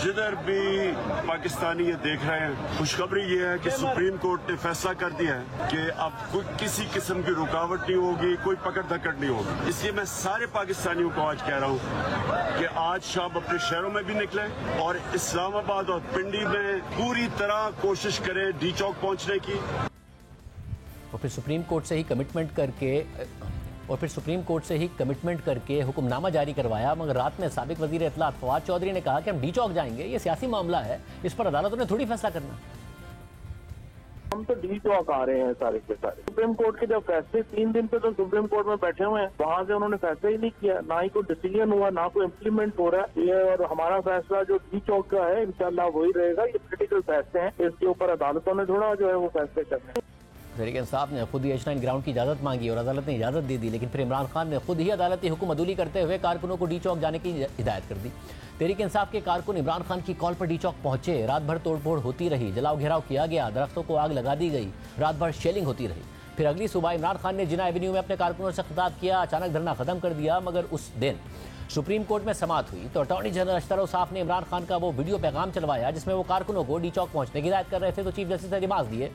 जिधर भी पाकिस्तानी ये देख रहे हैं, खुशखबरी ये है कि सुप्रीम कोर्ट ने फैसला कर दिया है कि अब कोई किसी किस्म की रुकावट नहीं होगी, कोई पकड़ धकड़ नहीं होगी। इसलिए मैं सारे पाकिस्तानियों को आज कह रहा हूँ कि आज शाम अपने शहरों में भी निकले और इस्लामाबाद और पिंडी में पूरी तरह कोशिश करें डी चौक पहुँचने की। और फिर सुप्रीम कोर्ट से ही कमिटमेंट करके हुक्मनामा जारी करवाया। मगर रात में साबिक वजीर इत्तलात फवाद चौधरी ने कहा कि हम डी चौक जाएंगे, ये सियासी मामला है, इस पर अदालतों ने थोड़ी फैसला करना। हम तो डी चौक आ रहे हैं सारे के सारे। सुप्रीम कोर्ट के जब फैसले 3 दिन पे तो सुप्रीम कोर्ट में बैठे हुए हैं, वहाँ से उन्होंने फैसला ही नहीं किया, ना ही कोई डिसीजन हुआ, ना कोई इम्प्लीमेंट हो रहा है। ये और हमारा फैसला जो डी चौक का है इंशाल्लाह वही रहेगा। ये क्रिटिकल फैसले हैं, इसके ऊपर अदालतों ने थोड़ा जो है वो फैसले करने हैं। तहरीक इंसाफ ने खुद ही H9 ग्राउंड की इजाज़त मांगी और अदालत ने इजाज़त दे दी, लेकिन फिर इमरान खान ने खुद ही अदालती हुक्म अदूली करते हुए कारकुनों को डी चौक जाने की हिदायत कर दी। तहरीक इंसाफ के कारकुन इमरान खान की कॉल पर डी चौक पहुंचे। रात भर तोड़फोड़ होती रही, जलाओ घेराव किया गया, दरख्तों को आग लगा दी गई, रात भर शेलिंग होती रही। फिर अगली सुबह इमरान खान ने जिना एवेन्यू में अपने कारकुनों से खिताब किया, अचानक धरना खत्म कर दिया। मगर उस दिन सुप्रीम कोर्ट में समाअत हुई तो अटॉर्नी जनरल अशतर औसाफ ने इमरान खान का वो वीडियो पैगाम चलवाया जिसमें वो कारकुनों को डी चौक पहुंचने की हिदायत कर रहे थे। तो चीफ जस्टिस ने रिमार्क दिए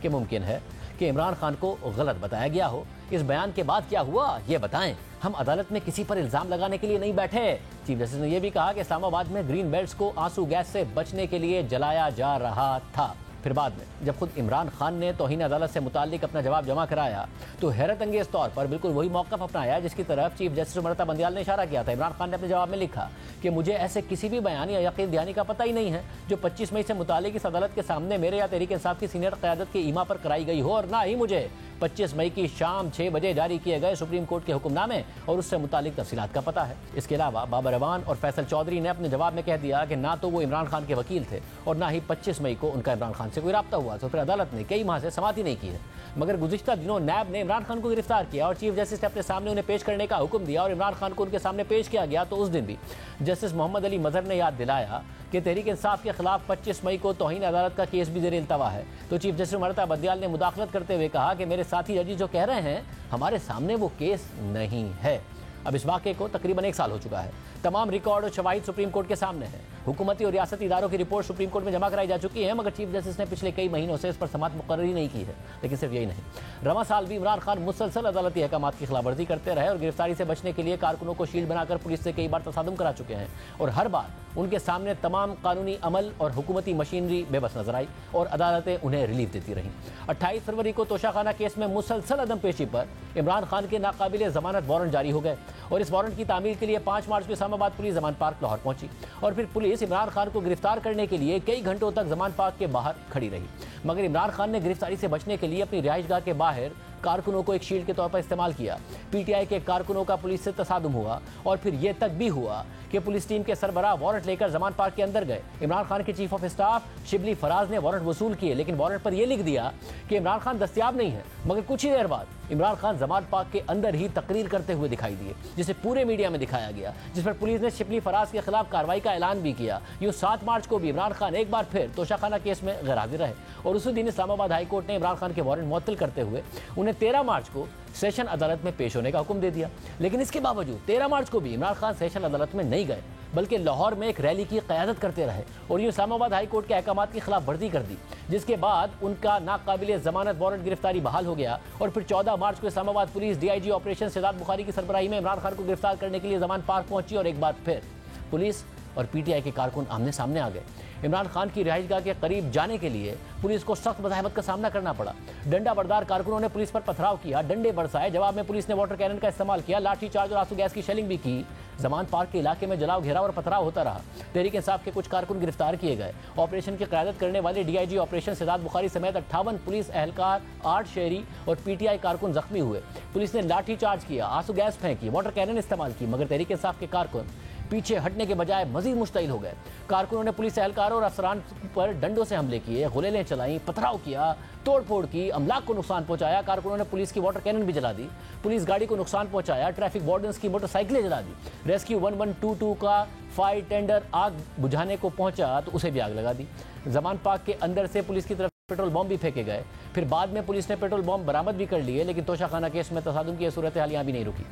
कि मुमकिन है कि इमरान खान को गलत बताया गया हो। इस बयान के बाद क्या हुआ ये बताएं, हम अदालत में किसी पर इल्ज़ाम लगाने के लिए नहीं बैठे। चीफ जस्टिस ने यह भी कहा कि इस्लामाबाद में ग्रीन बेल्ट्स को आंसू गैस से बचने के लिए जलाया जा रहा था। फिर बाद में जब खुद इमरान खान ने तौहीन अदालत से मुताल्लिक अपना जवाब जमा कराया तो हैरत अंगेज़ तौर पर बिल्कुल वही मौक़िफ़ अपनाया जिसकी तरफ चीफ जस्टिस उमरता बंदियाल ने इशारा किया था। इमरान खान ने अपने जवाब में लिखा कि मुझे ऐसे किसी भी बयान या यकीन दहानी का पता ही नहीं है जो 25 मई से मुताल्लिक इस अदालत के सामने मेरे या तहरीक इंसाफ की सीनियर क़यादत की ईमा पर कराई गई हो, और ना ही मुझे 25 मई की शाम 6 बजे जारी किए गए सुप्रीम कोर्ट के हुक्मनामे और उससे मुताल्लिक तफसीलात का पता है। इसके अलावा बाबर अवान और फैसल चौधरी ने अपने जवाब में कह दिया कि ना तो वो इमरान खान के वकील थे और ना ही 25 मई को उनका इमरान खान से कोई रब्ता हुआ। तो फिर अदालत ने कई माह से समाअत ही नहीं की है। मगर गुज़िश्ता दिनों नैब ने इमरान खान को गिरफ्तार किया और चीफ जस्टिस ने अपने सामने उन्हें पेश करने का हुक्म दिया और इमरान खान को उनके सामने पेश किया गया। तो उस दिन भी जस्टिस मोहम्मद अली मजहर ने याद दिलाया कि तहरीक इंसाफ के खिलाफ 25 मई को तौहीन अदालत का केस भी ज़ेर इल्तवा है। तो चीफ जस्टिस उमरता बंदियाल ने मुदाखलत करते हुए कहा कि मेरे साथी जजेस जो कह रहे हैं हमारे सामने वो केस नहीं है। अब इस वाक़े को तकरीबन 1 साल हो चुका है। तमाम रिकॉर्ड और शवाहिद सुप्रीम कोर्ट के सामने है। हुकूमती और रियासती इदारों की रिपोर्ट सुप्रीम कोर्ट में जमा कराई जा चुकी है, मगर चीफ जस्टिस ने पिछले कई महीनों से इस पर समाअत मुकर्ररी नहीं की है। लेकिन सिर्फ यही नहीं, रवां साल भी इमरान खान मुसलसल अदालती अहकामात की खिलाफवर्जी करते रहे और गिरफ्तारी से बचने के लिए कारकुनों को शील्ड बनाकर पुलिस से कई बार तसादुम करा चुके हैं और हर बार उनके सामने तमाम कानूनी अमल और हुकूमती मशीनरी बेबस नजर आई और अदालतें उन्हें रिलीफ देती रहीं। 28 फरवरी को तोशाखाना केस में मुसलसल अदम पेशी पर इमरान खान के नाकाबिले जमानत वारंट जारी हो गए और इस वारंट की तामील के लिए 5 मार्च को इस्लामाबाद पुलिस जमान पार्क लाहौर पहुंची और फिर पुलिस इमरान खान को गिरफ्तार करने के लिए कई घंटों तक जमान पार्क के बाहर खड़ी रही, मगर इमरान खान ने गिरफ्तारी से बचने के लिए अपनी रिहाइशगाह के बाहर कारकुनों को एक शील्ड के तौर पर इस्तेमाल किया। पीटीआई के कारकुनों का पुलिस से तसादुम हुआ और फिर यह तक भी हुआ कि पुलिस टीम के सरबराह वारंट लेकर जमान पार्क के अंदर गए। इमरान खान के chief of staff Shibli Faraz ने वारंट वसूल किए, लेकिन वारंट पर यह लिख दिया कि इमरान खान दस्तयाब नहीं है। मगर कुछ ही देर बाद इमरान खान जमान पार्क के अंदर ही तकरीर करते हुए दिखाई दिए, जिसे पूरे मीडिया में दिखाया गया, जिस पर पुलिस ने शिबली फराज के खिलाफ कार्रवाई का ऐलान भी किया। यूं 7 मार्च को भी इमरान खान एक बार फिर तोशाखाना केस में गैरहाजिर रहे और उसी दिन इस्लामाबाद हाई कोर्ट ने इमरान खान के वारंट मुअत्तल करते हुए उन्हें 13 मार्च को सेशन अदालत में पेश होने का हुक्म दे दिया। लेकिन इसके बावजूद 13 मार्च को भी इमरान खान सेशन अदालत में नहीं गए, बल्कि लाहौर में एक रैली की क़यादत करते रहे और यूं इस्लामाबाद हाई कोर्ट के अहकामात की खिलाफ वर्जी कर दी, जिसके बाद उनका नाकाबिले जमानत वारंट गिरफ्तारी बहाल हो गया और फिर 14 मार्च को Islamabad police DIG operation Sidat Bukhari की सरबराही में इमरान खान को गिरफ्तार करने के लिए जमान पार्क पहुंची और एक बार फिर पुलिस और पीटीआई के कारकुन आमने सामने आ गए। इमरान खान की रिहाइशगाह के करीब जाने के लिए पुलिस को सख्त मज़ाहमत का सामना करना पड़ा। डंडा बरदार कारकुनों ने पुलिस पर पथराव किया, डंडे बरसाए, जवाब में पुलिस ने वाटर कैनन का इस्तेमाल किया, लाठी चार्ज और आंसू गैस की शेलिंग भी की। जमान पार्क के इलाके में जलाव घेराव और पथराव होता रहा। तहरीक इंसाफ के कुछ कारकुन गिरफ्तार किए गए। ऑपरेशन की क़यादत करने वाले डीआईजी ऑपरेशन सिदात बुखारी समेत 58 पुलिस एहलकार, 8 शहरी और पीटीआई कारकुन जख्मी हुए। पुलिस ने लाठी चार्ज किया, आंसू गैस फेंकी, वाटर कैनन इस्तेमाल की, मगर तहरीक इंसाफ के कारकुन पीछे हटने के बजाय मजीद मुश्तइल हो गए। कारकुनों ने पुलिस एहलकारों और अफसरान पर डंडों से हमले किए, गुलेलें चलाई, पथराव किया, तोड़फोड़ की, अमलाक को नुकसान पहुंचाया। कारकुनों ने पुलिस की वाटर कैनन भी जला दी, पुलिस गाड़ी को नुकसान पहुंचाया, ट्रैफिक वार्डन्स की मोटरसाइकिलें जला दी। रेस्क्यू 1122 का फायर टेंडर आग बुझाने को पहुंचा तो उसे भी आग लगा दी। जमान पार्क के अंदर से पुलिस की तरफ पेट्रोल बम भी फेंके गए। फिर बाद में पुलिस ने पेट्रोल बम बरामद भी कर लिए, लेकिन तोशाखाना केस में तसादुम की सूरत हाल यहाँ भी नहीं रुकी।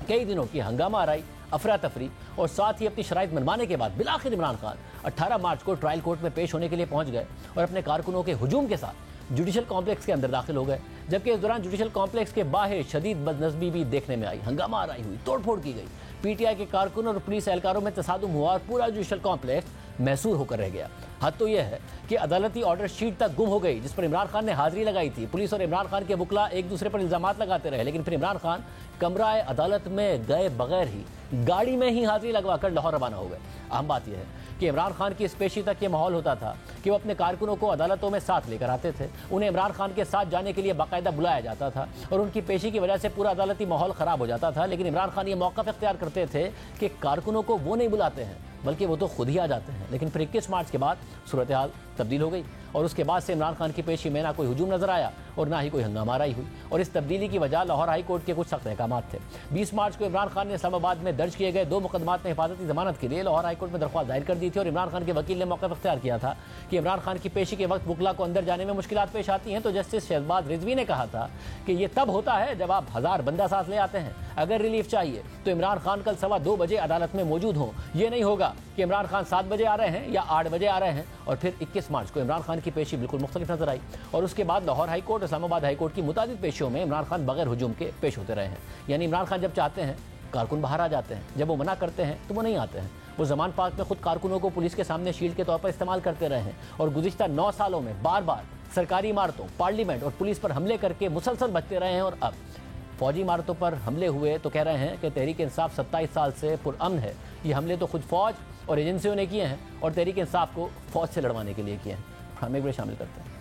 कई दिनों की हंगामा आराई, अफरा तफरी और साथ ही अपनी शराइत मनवाने के बाद बिलाखिर इमरान खान 18 मार्च को ट्रायल कोर्ट में पेश होने के लिए पहुंच गए और अपने कारकुनों के हुजूम के साथ जुडिशल कॉम्प्लेक्स के अंदर दाखिल हो गए। जबकि इस दौरान जुडिशल कॉम्प्लेक्स के बाहर शदीद बदनज़मी भी देखने में आई, हंगामा आराई हुई, तोड़फोड़ की गई। पीटीआई के कारकुन और पुलिस एहलकारों में तसादुम हुआ और पूरा जुडिशल कॉम्प्लेक्स महसूर होकर रह गया। हद तो यह है कि अदालती ऑर्डर शीट तक गुम हो गई, जिस पर इमरान खान ने हाजिरी लगाई थी। पुलिस और इमरान खान के वकला एक दूसरे पर इल्जामात लगाते रहे, लेकिन फिर इमरान खान कमराए अदालत में गए बगैर ही गाड़ी में ही हाजिरी लगवाकर लाहौर रवाना हो गए। अहम बात यह है कि इमरान खान की इस पेशी तक ये माहौल होता था कि वो अपने कारकुनों को अदालतों में साथ लेकर आते थे। उन्हें इमरान खान के साथ जाने के लिए बाकायदा बुलाया जाता था और उनकी पेशी की वजह से पूरा अदालती माहौल ख़राब हो जाता था। लेकिन इमरान खान ये मौक़िफ़ इख्तियार करते थे कि कारकुनों को वो नहीं बुलाते हैं, बल्कि वो तो खुद ही आ जाते हैं। लेकिन फिर 21 मार्च के बाद सूरत हाल तब्दील हो गई और उसके बाद से इमरान खान की पेशी में ना कोई हुजूम नजर आया और ना ही कोई हंगामाराई हुई। और इस तब्दीली की वजह लाहौर हाई कोर्ट के कुछ सख्त अहकाम थे। 20 मार्च को इमरान खान ने इस्लामाबाद में दर्ज किए गए 2 मुकदमात में हिफाजती जमानत के लिए लाहौर हाई कोर्ट में दरख्वास्त दायर कर दी थी और इमरान खान के वकील ने मौक़िफ़ इख्तियार किया था कि इमरान खान की पेशी के वक्त वकला को अंदर जाने में मुश्किलात पेश आती हैं। तो जस्टिस शहबाज रिजवी ने कहा था कि यह तब होता है जब आप 1000 बंदा साथ ले आते हैं। अगर रिलीफ चाहिए तो इमरान खान कल 2:15 बजे अदालत में मौजूद हों। ये नहीं होगा कि इमरान खान 7 बजे आ रहे हैं या 8 बजे आ रहे हैं। और फिर 21 मार्च को इमरान खान की पेशी बिल्कुल मुख्तलिफ नजर आई और उसके बाद Lahore high court, Islamabad high court की मुताबिक पेशियों में इमरान खान बगैर हुजूम के पेश होते रहे हैं। यानी इमरान खान जब चाहते हैं कारकुन बाहर आ जाते हैं, जब वो मना करते हैं तो वो नहीं आते हैं। वो जमान पार्क में खुद कारकुनों को पुलिस के सामने शील्ड के तौर पर इस्तेमाल करते रहे हैं और गुज़िश्ता 9 सालों में बार बार सरकारी इमारतों, पार्लियामेंट और पुलिस पर हमले करके मुसलसल बचते रहे हैं। और अब फौजी इमारतों पर हमले हुए तो कह रहे हैं कि तहरीक इंसाफ 27 साल से पुरअमन है। ये हमले तो खुद फौज और एजेंसियों ने किए हैं और तहरीक इंसाफ को फौज से लड़वाने के लिए किए हैं। हम एक बार शामिल करते हैं।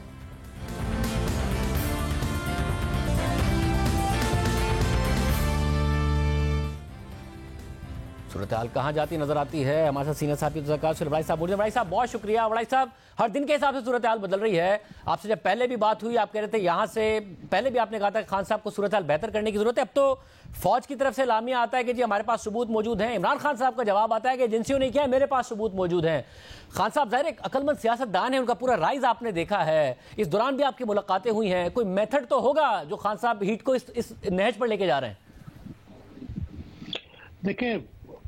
सूरत हाल कहाँ जाती नजर आती है, हमारे साथ सीनियर साहब की वड़ाई साहब बोल रहे हैं। वड़ाई साहब बहुत शुक्रिया। वड़ाई साहब, हर दिन के हिसाब से सूरत हाल बदल रही है। आपसे जब पहले भी बात हुई आप कह रहे थे यहाँ से पहले भी आपने कहा था कि खान साहब को सूरत हाल बेहतर करने की जरूरत है। अब तो फौज की तरफ से लामिया आता है कि जी हमारे पास सबूत मौजूद हैं। इमरान खान साहब का जवाब आता है कि एजेंसियों ने किया है, मेरे पास सबूत मौजूद हैं। खान साहब जाहिर एक अकलमंद सियासतदान है, उनका पूरा राइज आपने देखा है, इस दौरान भी आपकी मुलाकातें हुई हैं। कोई मेथड तो होगा जो खान साहब हीट को इस नहज पर लेके जा रहे हैं। देखिए,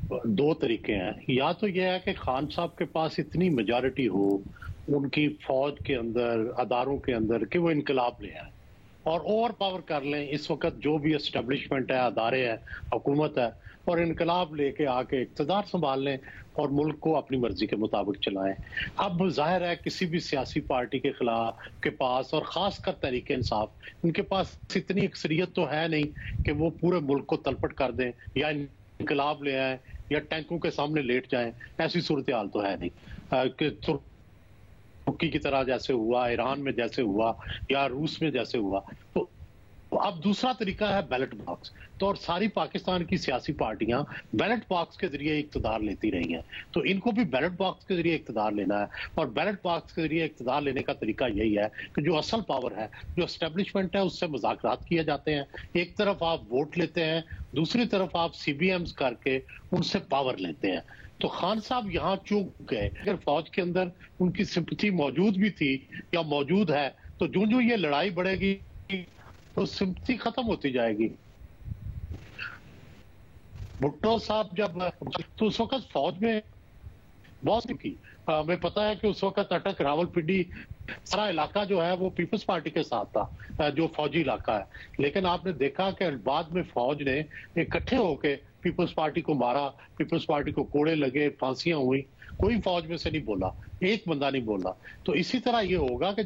दो तरीके हैं। या तो यह है कि खान साहब के पास इतनी मेजॉरिटी हो उनकी फौज के अंदर, अदारों के अंदर, कि वो इनकलाब ले आए और ओवर पावर कर लें इस वक्त जो भी एस्टेब्लिशमेंट है, अदारे हैं, हुकूमत है, और इनकलाब लेके आके इक़्तिदार संभाल लें और मुल्क को अपनी मर्जी के मुताबिक चलाएं। अब जाहिर है किसी भी सियासी पार्टी के खिलाफ के पास, और खासकर तहरीक इंसाफ, उनके पास इतनी अक्सरियत तो है नहीं कि वो पूरे मुल्क को तलपट कर दें या इनकलाब ले आए या टैंकों के सामने लेट जाएं। ऐसी सूरत हाल तो है नहीं कि तुर्की की तरह जैसे हुआ, ईरान में जैसे हुआ या रूस में जैसे हुआ। तो अब दूसरा तरीका है बैलेट बॉक्स। तो और सारी पाकिस्तान की सियासी पार्टियां बैलेट बॉक्स के जरिए इक़्तिदार लेती रही हैं, तो इनको भी बैलेट बॉक्स के जरिए इक़्तिदार लेना है। और बैलेट बॉक्स के जरिए इक़्तिदार लेने का तरीका यही है कि जो असल पावर है, जो एस्टेब्लिशमेंट है, उससे मुज़ाकरात किए जाते हैं। एक तरफ आप वोट लेते हैं, दूसरी तरफ आप CBMs करके उनसे पावर लेते हैं। तो खान साहब यहाँ चूक गए। अगर फौज के अंदर उनकी सिंपैथी मौजूद भी थी या मौजूद है, तो जो ये लड़ाई बढ़ेगी तो सिंपैथी खत्म होती जाएगी। भुट्टो साहब जब, तो उस वक्त फौज में बहुत की, हमें पता है कि उस वक्त अटक, रावलपिंडी, सारा इलाका जो है वो पीपल्स पार्टी के साथ था, जो फौजी इलाका है। लेकिन आपने देखा कि बाद में फौज ने इकट्ठे होके पीपल्स पार्टी को मारा, पीपल्स पार्टी को कोड़े लगे, फांसियां हुई, कोई फौज में से नहीं बोला, एक बंदा नहीं बोला। तो इसी तरह ये होगा कि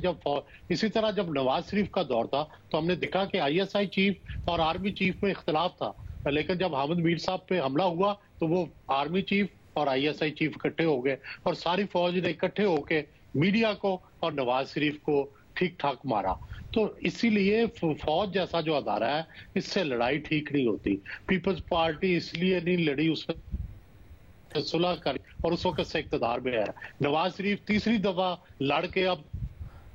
इसी तरह जब नवाज शरीफ का दौर था तो हमने देखा कि ISI चीफ और आर्मी चीफ में इख्तलाफ था, लेकिन जब हामिद मीर साहब पे हमला हुआ तो वो आर्मी चीफ और ISI चीफ इकट्ठे हो गए और सारी फौज ने इकट्ठे होके मीडिया को और नवाज शरीफ को ठीक ठाक मारा। तो इसीलिए फौज जैसा जो अदारा है, इससे लड़ाई ठीक नहीं होती। पीपल्स पार्टी इसलिए नहीं लड़ी, उसमें सुलह कर, और उस वक्त से इक़्तिदार में है। नवाज शरीफ तीसरी दफा लड़ के अब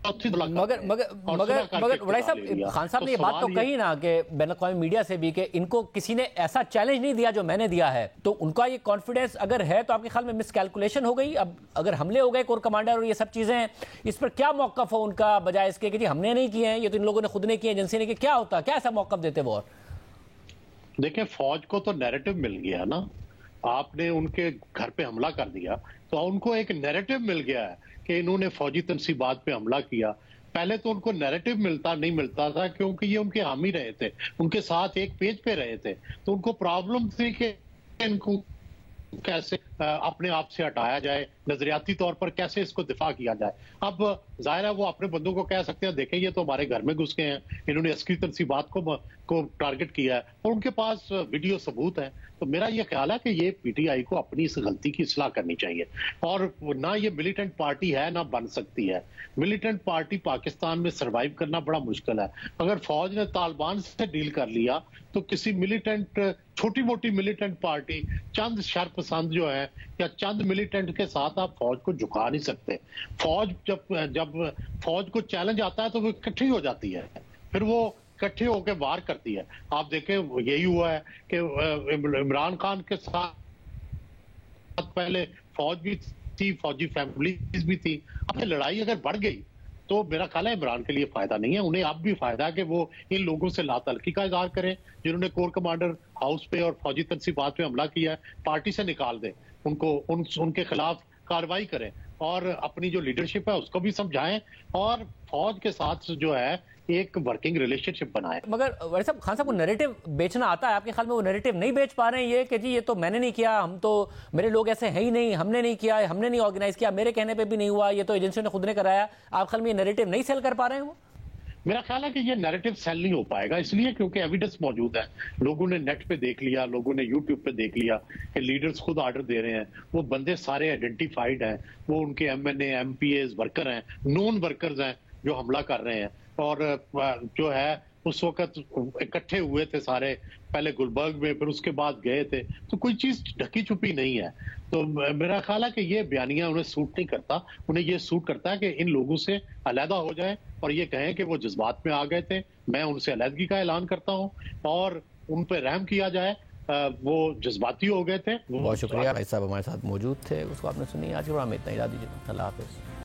मगर वड़ाई साहब, खान साहब ने ये बात तो कही ना कि बैनुल-अक़वामी मीडिया से भी कि इनको किसी ने ऐसा चैलेंज नहीं दिया जो मैंने दिया है। तो उनका ये कॉन्फिडेंस अगर है तो आपके ख्याल में मिसकैलकुलेशन हो गई? अब अगर हमले हो गए कोर कमांडर और ये सब चीजें, इस पर क्या मौक़िफ़ हो उनका, बजाय इसके कि जी हमने नहीं किए हैं, ये तो इन लोगों ने खुद ने किए, एजेंसी ने किए? क्या होता, क्या ऐसा मौक़िफ़ देते वो? और देखिए, फौज को तो नैरेटिव मिल गया ना, आपने उनके घर पे हमला कर दिया तो उनको एक नैरेटिव मिल गया है कि इन्होंने फौजी तनसीबात पे हमला किया। पहले तो उनको नैरेटिव नहीं मिलता था, क्योंकि ये उनके हामी रहे थे, उनके साथ एक पेज पे रहे थे, तो उनको प्रॉब्लम थी कि इनको कैसे अपने आप से हटाया जाए, नजरियाती तौर पर कैसे इसको दिफा किया जाए। अब जाहिर है वो अपने बंदों को कह सकते हैं, देखें ये तो हमारे घर में घुस गए हैं, इन्होंने अस्करी तनसीबात को टारगेट किया है, और उनके पास वीडियो सबूत है। तो मेरा ये ख्याल है कि ये PTI को अपनी इस गलती की इस्लाह करनी चाहिए। और ना ये मिलिटेंट पार्टी है, ना बन सकती है। मिलिटेंट पार्टी पाकिस्तान में सर्वाइव करना बड़ा मुश्किल है। अगर फौज ने तालिबान से डील कर लिया तो किसी मिलिटेंट, छोटी मोटी मिलिटेंट पार्टी, चंद शरपसंद जो है या चंद मिलिटेंट के साथ आप फौज को झुका नहीं सकते। फौज जब फौज को चैलेंज आता है तो वो इकट्ठी हो जाती है, फिर वो इकट्ठे होकर वार करती है। आप देखें यही हुआ है कि इमरान खान के साथ पहले फौज भी थी, फौजी फैमिलीज भी थी। अब लड़ाई अगर बढ़ गई तो मेरा ख्याल है इमरान के लिए फायदा नहीं है। उन्हें अब भी फायदा है कि वो इन लोगों से लातलकी का इजहार करें जिन्होंने कोर कमांडर हाउस पे और फौजी तनसीबात पे हमला किया है, पार्टी से निकाल दें उनको, उनके खिलाफ कार्रवाई करें और अपनी जो लीडरशिप है उसको भी समझाएं और फौज के साथ जो है एक वर्किंग रिलेशनशिप बनाए। मगर वैसे साहब, खान साहब को नैरेटिव बेचना आता है, आपके ख्याल में वो नैरेटिव नहीं बेच पा रहे हैं? ये कि जी ये तो मैंने नहीं किया, हम तो, मेरे लोग ऐसे हैं ही नहीं, हमने नहीं किया, हमने नहीं ऑर्गेनाइज किया, मेरे कहने पे भी नहीं हुआ, ये तो एजेंसियों ने खुद ने कराया। आप ख्याल में ये नैरेटिव नहीं सेल कर पा रहे हैं वो? मेरा ख्याल है कि ये नैरेटिव सेल नहीं हो पाएगा, इसलिए क्योंकि एविडेंस मौजूद है। लोगों ने नेट पे देख लिया, लोगों ने यूट्यूब पे देख लिया कि लीडर्स खुद ऑर्डर दे रहे हैं, वो बंदे सारे आइडेंटिफाइड हैं, वो उनके MNA MPAs वर्कर हैं, नॉन वर्कर्स हैं जो हमला कर रहे हैं। और जो है उस वक्त इकट्ठे हुए थे सारे, पहले गुलबर्ग में, फिर उसके बाद गए थे, तो कोई चीज ढकी छुपी नहीं है। तो मेरा ख्याल है कि ये बयानिया उन्हें सूट नहीं करता। उन्हें ये सूट करता है कि इन लोगों से अलहदा हो जाए और ये कहें कि वो जज्बात में आ गए थे, मैं उनसे अलहदगी का ऐलान करता हूँ और उन पर रहम किया जाए, वो जज्बाती हो गए थे। बहुत शुक्रिया भाई साहब, हमारे साथ मौजूद थे, उसको आपने सुनी। आज के प्रोग्राम में इतना ही, याद दीजिए, अल्लाह हाफिज।